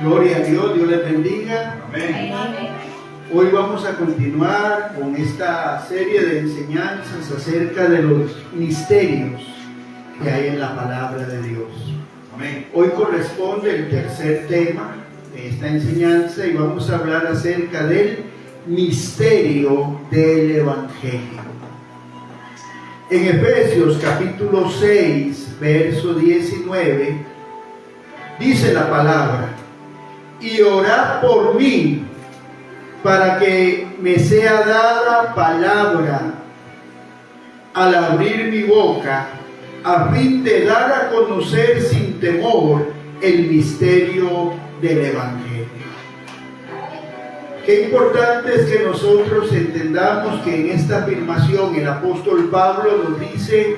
Gloria a Dios, Dios les bendiga. Amén. Hoy vamos a continuar con esta serie de enseñanzas acerca de los misterios que hay en la palabra de Dios. Amén. Hoy corresponde el tercer tema de esta enseñanza y vamos a hablar acerca del misterio del Evangelio. En Efesios capítulo 6, verso 19, dice la palabra: y orad por mí, para que me sea dada palabra al abrir mi boca, a fin de dar a conocer sin temor el misterio del Evangelio. Qué importante es que nosotros entendamos que en esta afirmación el apóstol Pablo nos dice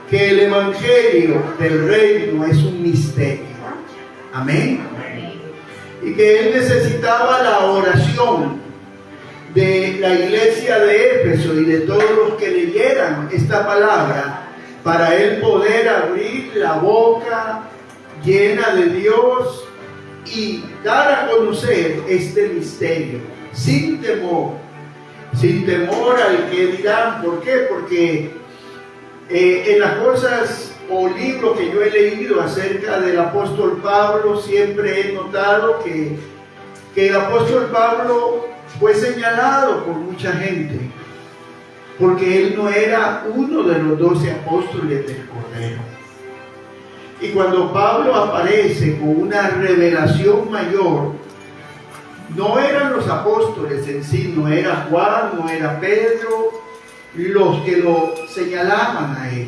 que el Evangelio del reino es un misterio. Amén. Y que él necesitaba la oración de la iglesia de Éfeso y de todos los que leyeran esta palabra para él poder abrir la boca llena de Dios y dar a conocer este misterio sin temor al que dirán. ¿Por qué? Porque en las cosas o libros que yo he leído acerca del apóstol Pablo, siempre he notado que el apóstol Pablo fue señalado por mucha gente, porque él no era uno de los 12 apóstoles del Cordero. Y cuando Pablo aparece con una revelación mayor, no eran los apóstoles en sí, no era Juan, no era Pedro los que lo señalaban a él,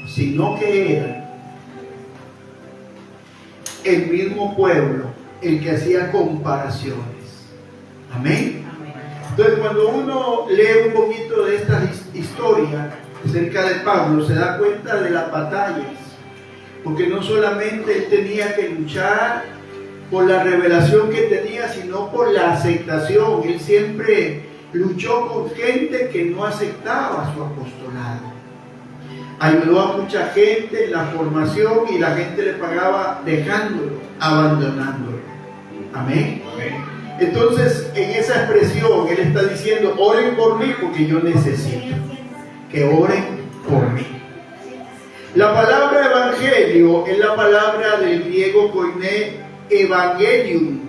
sino que era el mismo pueblo el que hacía comparaciones. Amén. Entonces, cuando uno lee un poquito de esta historia acerca de Pablo, se da cuenta de las batallas, porque no solamente él tenía que luchar por la revelación que tenía, sino por la aceptación. Él siempre luchó con gente que no aceptaba su apostolado. Ayudó a mucha gente en la formación y la gente le pagaba dejándolo, abandonándolo. Amén. Amén. Entonces, en esa expresión, él está diciendo: oren por mí porque yo necesito que oren por mí. La palabra evangelio es la palabra del griego koiné evangelium,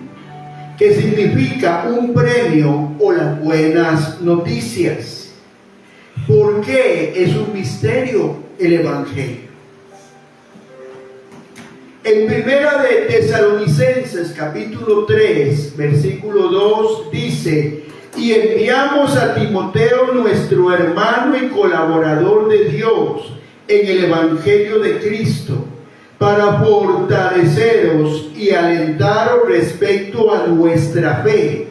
que significa un premio o las buenas noticias. ¿Por qué es un misterio el evangelio? En primera de Tesalonicenses capítulo 3 versículo 2 dice: y enviamos a Timoteo, nuestro hermano y colaborador de Dios en el evangelio de Cristo, para fortaleceros y alentaros respecto a nuestra fe.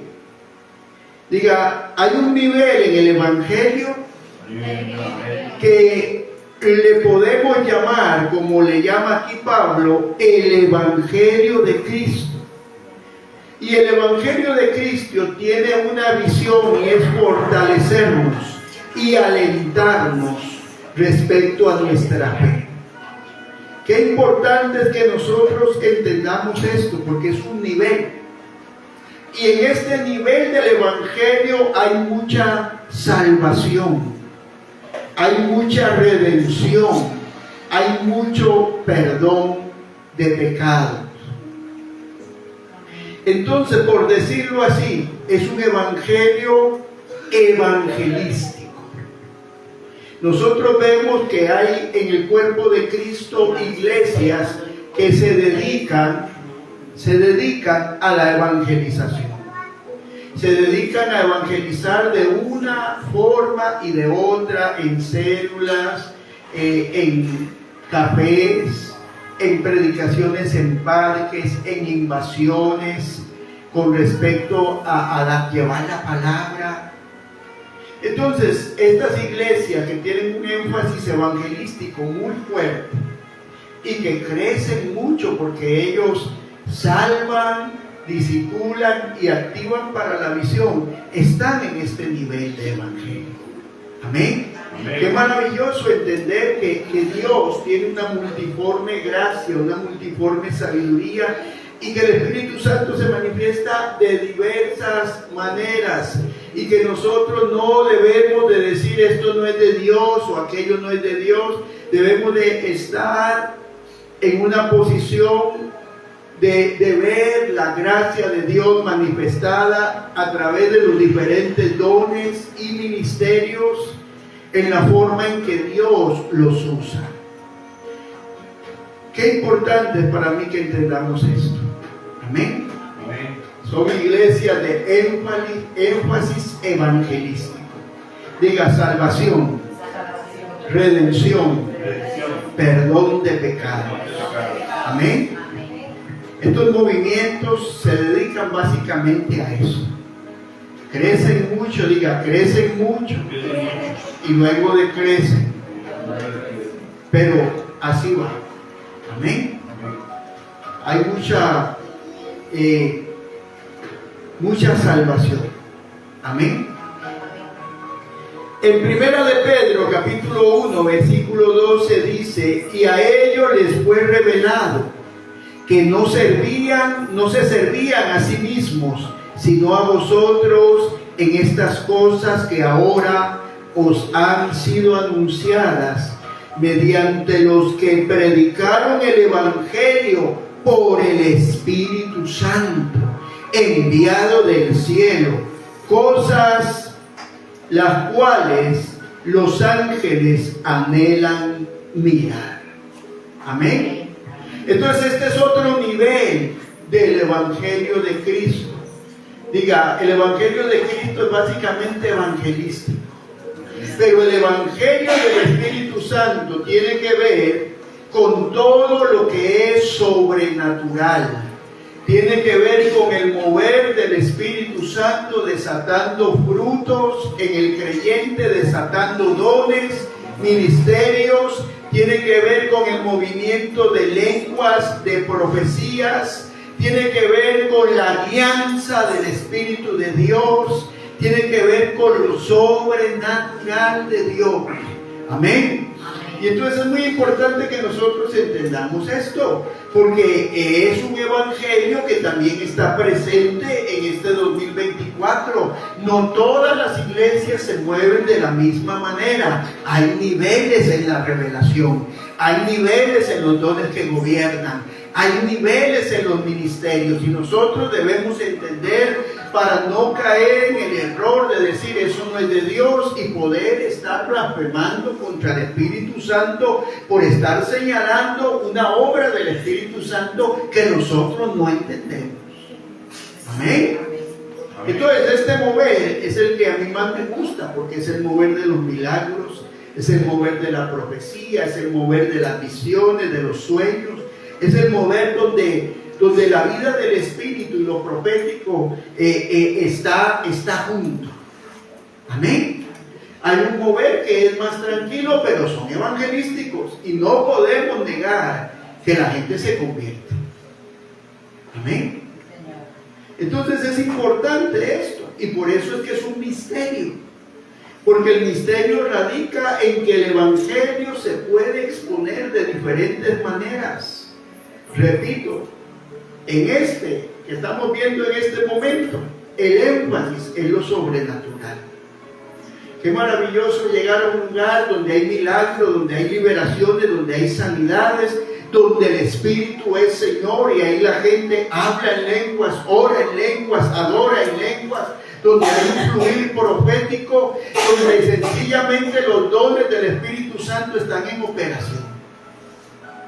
Diga, hay un nivel en el evangelio que le podemos llamar, como le llama aquí Pablo, el evangelio de Cristo. Y el evangelio de Cristo tiene una visión, y es fortalecernos y alentarnos respecto a nuestra fe. Qué importante es que nosotros entendamos esto, porque es un nivel. Y en este nivel del evangelio hay mucha salvación, hay mucha redención, hay mucho perdón de pecados. Entonces, por decirlo así, es un evangelio evangelístico. Nosotros vemos que hay en el cuerpo de Cristo iglesias que se dedican a la evangelización. Se dedican a evangelizar de una forma y de otra, en células, en cafés, en predicaciones en parques, en invasiones, con respecto a llevar la palabra. Entonces, estas iglesias que tienen un énfasis evangelístico muy fuerte y que crecen mucho porque ellos salvan, discipulan y activan para la visión, están en este nivel de evangelio. Amén. Amén. Qué maravilloso entender que Dios tiene una multiforme gracia, una multiforme sabiduría y que el Espíritu Santo se manifiesta de diversas maneras y que nosotros no debemos de decir esto no es de Dios o aquello no es de Dios. Debemos de estar en una posición de ver la gracia de Dios manifestada a través de los diferentes dones y ministerios en la forma en que Dios los usa. Qué importante es para mí que entendamos esto. Amén. Amén. Somos iglesias de énfasis evangelístico. Diga salvación, redención, perdón de pecados. Amén. Estos movimientos se dedican básicamente a eso. Crecen mucho, diga, crecen mucho y luego decrecen. Pero así va. Amén. Hay mucha salvación. Amén. En Primera de Pedro, capítulo 1, versículo 12 dice: y a ellos les fue revelado que no se servían a sí mismos, sino a vosotros en estas cosas que ahora os han sido anunciadas, mediante los que predicaron el Evangelio por el Espíritu Santo, enviado del cielo, cosas las cuales los ángeles anhelan mirar. Amén. Entonces este es otro nivel del Evangelio de Cristo. Diga, el Evangelio de Cristo es básicamente evangelístico. Pero el Evangelio del Espíritu Santo tiene que ver con todo lo que es sobrenatural. Tiene que ver con el mover del Espíritu Santo, desatando frutos en el creyente, desatando dones, ministerios. Tiene que ver con el movimiento de lenguas, de profecías. Tiene que ver con la alianza del Espíritu de Dios. Tiene que ver con lo sobrenatural de Dios. Amén. Y entonces es muy importante que nosotros entendamos esto, porque es un evangelio que también está presente en este 2024. No todas las iglesias se mueven de la misma manera. Hay niveles en la revelación, hay niveles en los dones que gobiernan, hay niveles en los ministerios, y nosotros debemos entender para no caer en el error de decir eso no es de Dios y poder estar blasfemando contra el Espíritu Santo por estar señalando una obra del Espíritu Santo que nosotros no entendemos. Amén. Entonces este mover es el que a mí más me gusta, porque es el mover de los milagros, es el mover de la profecía, es el mover de las visiones, de los sueños. Es el mover donde la vida del Espíritu y lo profético está junto. Amén. Hay un mover que es más tranquilo, pero son evangelísticos, y no podemos negar que la gente se convierte. Amén. Entonces es importante esto, y por eso es que es un misterio, porque el misterio radica en que el evangelio se puede exponer de diferentes maneras. Repito, en que estamos viendo en este momento, el énfasis es lo sobrenatural. Qué maravilloso llegar a un lugar donde hay milagros, donde hay liberaciones, donde hay sanidades, donde el Espíritu es Señor y ahí la gente habla en lenguas, ora en lenguas, adora en lenguas, donde hay un fluir profético, donde sencillamente los dones del Espíritu Santo están en operación.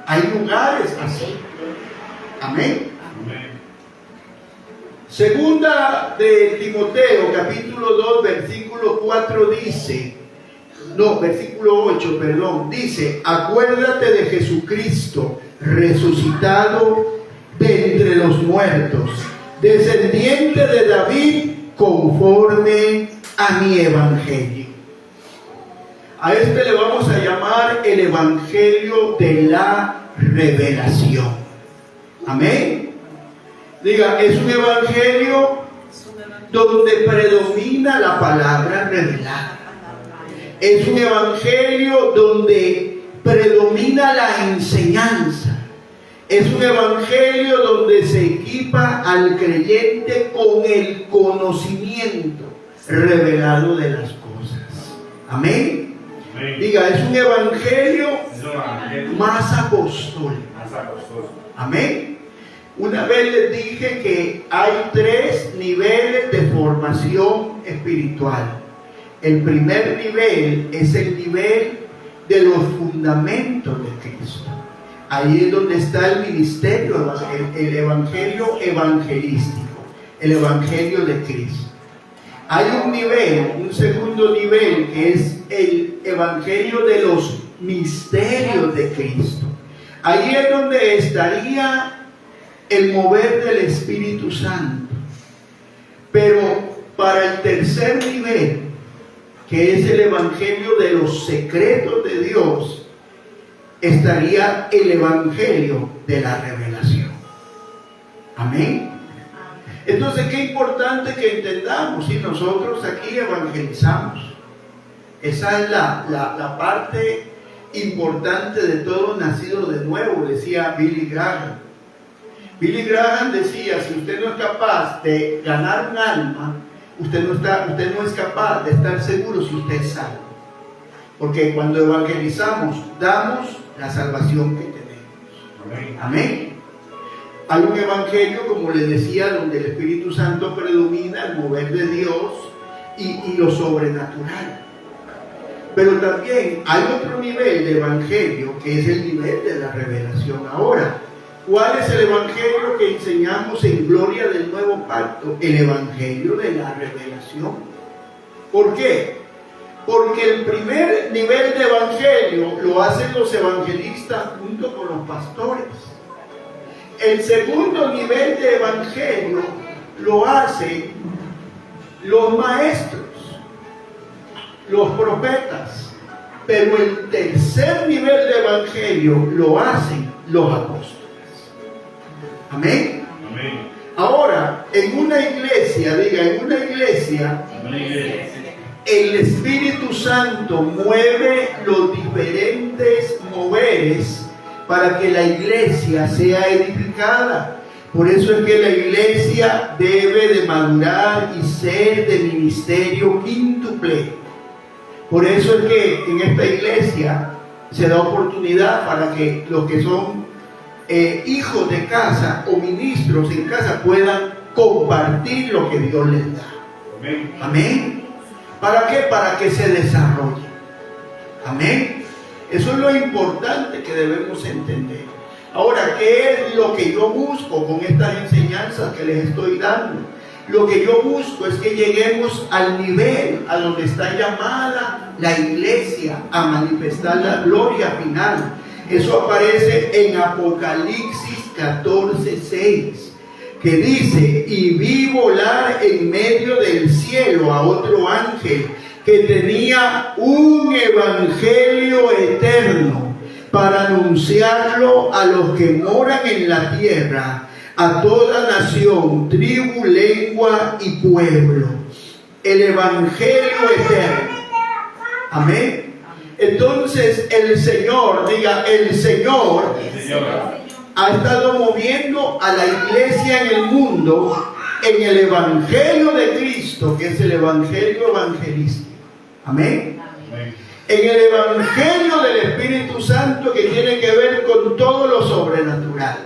Hay lugares así. Amén. Segunda de Timoteo, capítulo 2, versículo 4 versículo 8, dice: acuérdate de Jesucristo resucitado de entre los muertos, descendiente de David, conforme a mi evangelio. A este le vamos a llamar el evangelio de la revelación. Amén. Diga, es un evangelio donde predomina la palabra revelada. Es un evangelio donde predomina la enseñanza. Es un evangelio donde se equipa al creyente con el conocimiento revelado de las cosas. Amén. Amén. Diga, es un evangelio más apostólico. Amén. Una vez les dije que hay 3 niveles de formación espiritual. El primer nivel es el nivel de los fundamentos de Cristo. Ahí es donde está el ministerio, el evangelio evangelístico, el evangelio de Cristo. Hay un nivel, un segundo nivel, que es el evangelio de los misterios de Cristo. Ahí es donde estaría el mover del Espíritu Santo. Pero para el tercer nivel, que es el evangelio de los secretos de Dios, estaría el evangelio de la revelación. Amén. Entonces, qué importante que entendamos, si nosotros aquí evangelizamos. Esa es la parte importante de todo nacido de nuevo, decía Billy Graham. Billy Graham decía, si usted no es capaz de ganar un alma, usted no es capaz de estar seguro si usted es salvo. Porque cuando evangelizamos, damos la salvación que tenemos. Amén. Amén. Hay un evangelio, como les decía, donde el Espíritu Santo predomina, el mover de Dios y lo sobrenatural. Pero también hay otro nivel de evangelio, que es el nivel de la revelación. Ahora, ¿cuál es el evangelio que enseñamos en Gloria del Nuevo Pacto? El evangelio de la revelación. ¿Por qué? Porque el primer nivel de evangelio lo hacen los evangelistas junto con los pastores. El segundo nivel de evangelio lo hacen los maestros, los profetas. Pero el tercer nivel de evangelio lo hacen los apóstoles. Amén. Amén. Ahora, en una iglesia, el Espíritu Santo mueve los diferentes moveres para que la iglesia sea edificada. Por eso es que la iglesia debe de madurar y ser de ministerio quíntuple. Por eso es que en esta iglesia se da oportunidad para que los que son hijos de casa o ministros en casa puedan compartir lo que Dios les da. Amén. Amén. ¿Para qué? Para que se desarrolle. Amén. Eso es lo importante que debemos entender. Ahora, ¿qué es lo que yo busco con estas enseñanzas que les estoy dando? Lo que yo busco es que lleguemos al nivel a donde está llamada la iglesia a manifestar la gloria final. Eso aparece en Apocalipsis 14:6, que dice: y vi volar en medio del cielo a otro ángel que tenía un evangelio eterno para anunciarlo a los que moran en la tierra, a toda nación, tribu, lengua y pueblo. El evangelio eterno. Amén. Entonces el Señor, diga, el Señor ha estado moviendo a la iglesia en el mundo en el evangelio de Cristo, que es el evangelio evangelístico. Amén. Amén. En el evangelio del Espíritu Santo, que tiene que ver con todo lo sobrenatural.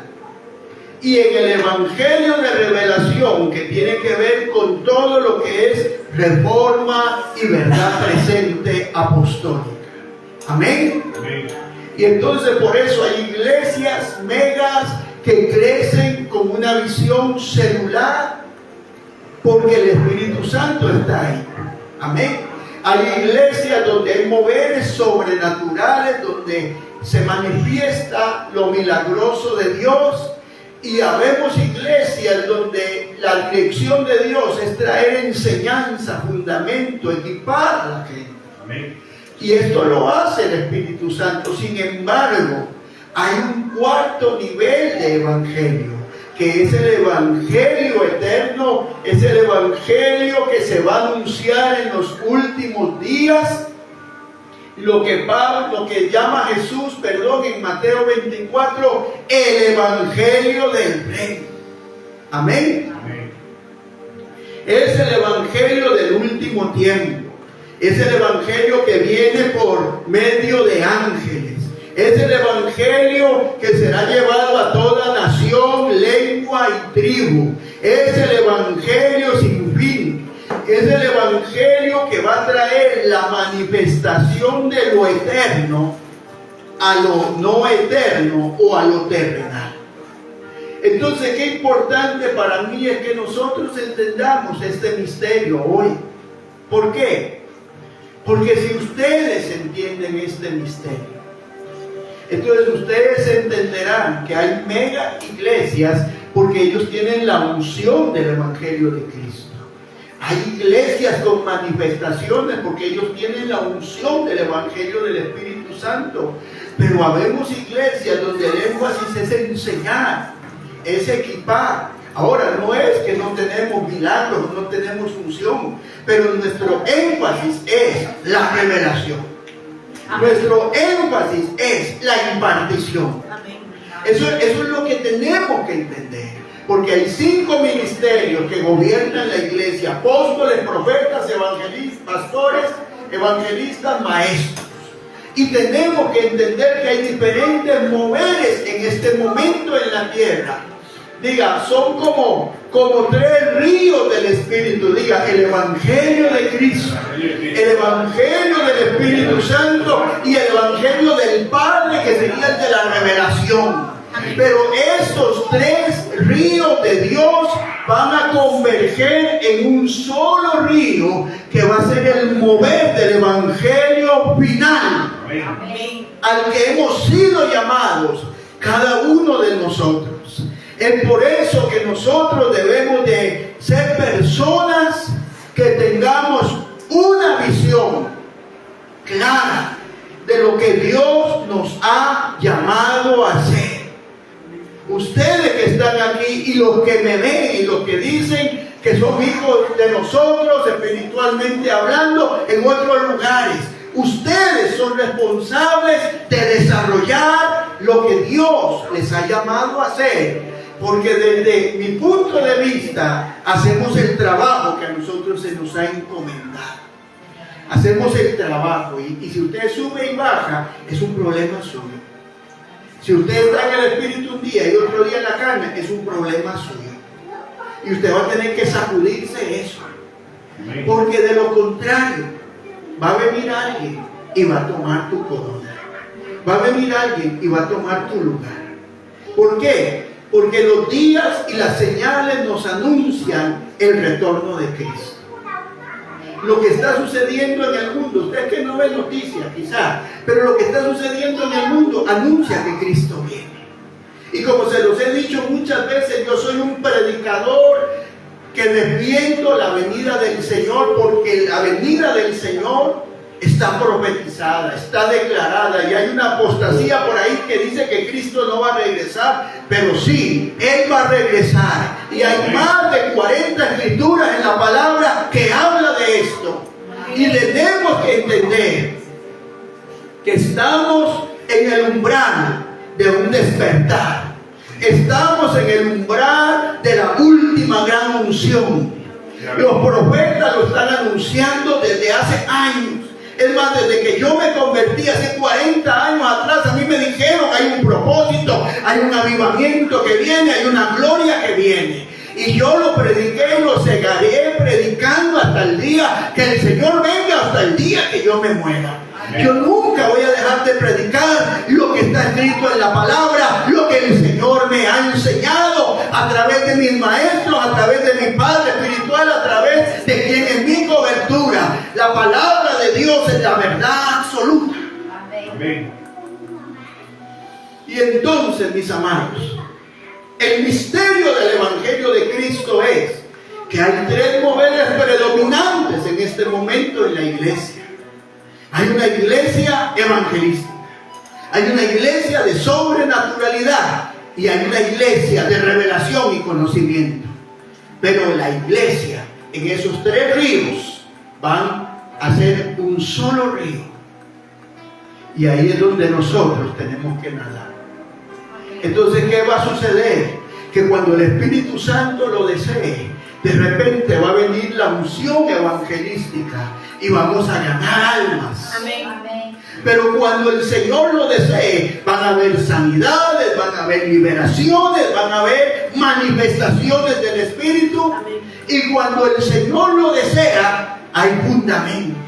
Y en el evangelio de revelación, que tiene que ver con todo lo que es reforma y verdad presente apostólica. Amén. Amén. Y entonces por eso hay iglesias megas que crecen con una visión celular, porque el Espíritu Santo está ahí. Amén. Hay iglesias donde hay moveres sobrenaturales, donde se manifiesta lo milagroso de Dios. Y habemos iglesias donde la dirección de Dios es traer enseñanza, fundamento, equipar a la gente. Amén. Y esto lo hace el Espíritu Santo. Sin embargo, hay un cuarto nivel de evangelio, que es el evangelio eterno, es el evangelio que se va a anunciar en los últimos días, lo que llama Jesús, revelación en Mateo 24, el Evangelio del Reino. Amén. Amén. Es el Evangelio del último tiempo. Es el Evangelio que viene por medio de ángeles. Es el Evangelio que será llevado a toda nación, lengua y tribu. Es el Evangelio sin fin. Es el Evangelio que va a traer la manifestación de lo eterno a lo no eterno o a lo terrenal. Entonces, qué importante para mí es que nosotros entendamos este misterio hoy. ¿Por qué? Porque si ustedes entienden este misterio, entonces ustedes entenderán que hay mega iglesias porque ellos tienen la unción del Evangelio de Cristo. Hay iglesias con manifestaciones porque ellos tienen la unción del Evangelio del Espíritu Santo. Pero habemos iglesias donde el énfasis es enseñar, es equipar. Ahora, no es que no tenemos milagros, no tenemos unción, pero nuestro énfasis es la revelación. Nuestro énfasis es la impartición. Eso es lo que tenemos que entender. Porque hay 5 ministerios que gobiernan la iglesia: apóstoles, profetas, evangelistas, pastores, evangelistas, maestros. Y tenemos que entender que hay diferentes moveres en este momento en la tierra. Diga, son como 3 ríos del Espíritu. Diga, el Evangelio de Cristo, el Evangelio del Espíritu Santo y el Evangelio del Padre, que sería el de la revelación. Pero estos 3 ríos de Dios van a converger en un solo río que va a ser el mover del Evangelio final. Amén. Al que hemos sido llamados cada uno de nosotros. Es por eso que nosotros debemos de ser personas que tengamos una visión clara de lo que Dios nos ha llamado a hacer. Ustedes que están aquí y los que me ven y los que dicen que son hijos de nosotros espiritualmente hablando en otros lugares, ustedes son responsables de desarrollar lo que Dios les ha llamado a hacer. Porque desde mi punto de vista hacemos el trabajo que a nosotros se nos ha encomendado. Hacemos el trabajo y si usted sube y baja es un problema suyo. Si usted está en el Espíritu un día y otro día en la carne, es un problema suyo. Y usted va a tener que sacudirse eso. Porque de lo contrario, va a venir alguien y va a tomar tu corona. Va a venir alguien y va a tomar tu lugar. ¿Por qué? Porque los días y las señales nos anuncian el retorno de Cristo. Lo que está sucediendo en el mundo, usted que no ve noticias quizás, pero lo que está sucediendo en el mundo anuncia que Cristo viene. Y como se los he dicho muchas veces, yo soy un predicador que defiendo la venida del Señor, porque la venida del Señor está profetizada, está declarada, y hay una apostasía por ahí que dice que Cristo no va a regresar, pero sí, Él va a regresar. Y hay más de 40 escrituras en la palabra que habla de esto. Y tenemos que entender que estamos en el umbral de un despertar. Estamos en el umbral de la última gran unción. Los profetas lo están anunciando desde hace años. Es más, desde que yo me convertí hace 40 años atrás, a mí me dijeron, hay un propósito, hay un avivamiento que viene, hay una gloria que viene. Y yo lo prediqué y lo seguiré predicando hasta el día que el Señor venga, hasta el día que yo me muera. Yo nunca voy a dejar de predicar lo que está escrito en la palabra, lo que el Señor me ha enseñado a través de mis maestros, a través de mi Padre espiritual, a través de quien es mi cobertura. La palabra de Dios es la verdad absoluta. Amén. Y entonces, mis amados, el misterio del Evangelio de Cristo es que hay 3 moveres predominantes en este momento en la iglesia. Hay una iglesia evangelística, hay una iglesia de sobrenaturalidad y hay una iglesia de revelación y conocimiento. Pero la iglesia en esos 3 ríos van a ser un solo río. Y ahí es donde nosotros tenemos que nadar. Entonces, ¿qué va a suceder? Que cuando el Espíritu Santo lo desee, de repente va a venir la unción evangelística y vamos a ganar almas. Amén. Pero cuando el Señor lo desee, van a haber sanidades, van a haber liberaciones, van a haber manifestaciones del Espíritu. Amén. Y cuando el Señor lo desea, hay fundamento,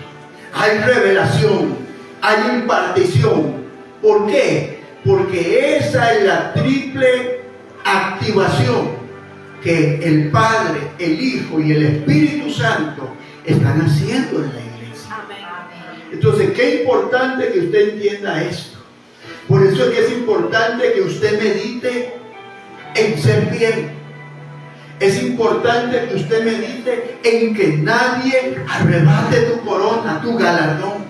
hay revelación, hay impartición. ¿Por qué? Porque esa es la triple activación que el Padre, el Hijo y el Espíritu Santo están haciendo en la iglesia. Amén. Entonces, qué importante que usted entienda esto. Por eso es que es importante que usted medite en ser bien. Es importante que usted medite en que nadie arrebate tu corona, tu galardón.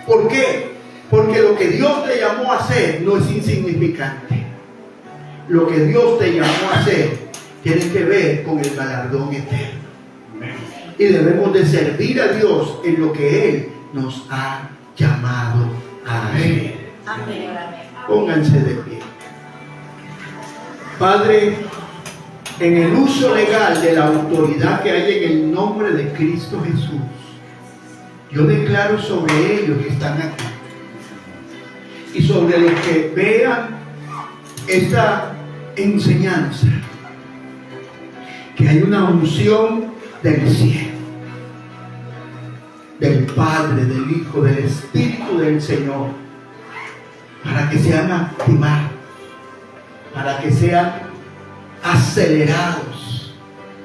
¿Por qué? Porque lo que Dios te llamó a hacer no es insignificante. Lo que Dios te llamó a hacer tiene que ver con el galardón eterno. Y debemos de servir a Dios en lo que Él nos ha llamado a hacer. Amén. Pónganse de pie. Padre, en el uso legal de la autoridad que hay en el nombre de Cristo Jesús, yo declaro sobre ellos que están aquí y sobre los que vean esta enseñanza, que hay una unción del cielo, del Padre, del Hijo, del Espíritu del Señor, para que sean activados, para que sean acelerados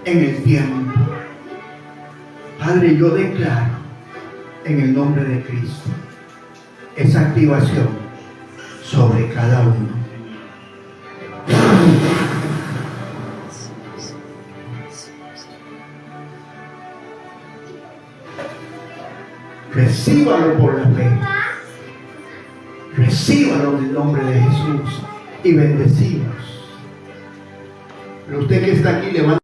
en el tiempo. Padre, yo declaro en el nombre de Cristo esa activación sobre cada uno. Recíbalo por la fe. Recíbalo en el nombre de Jesús y bendecimos. Pero usted que está aquí, levanta.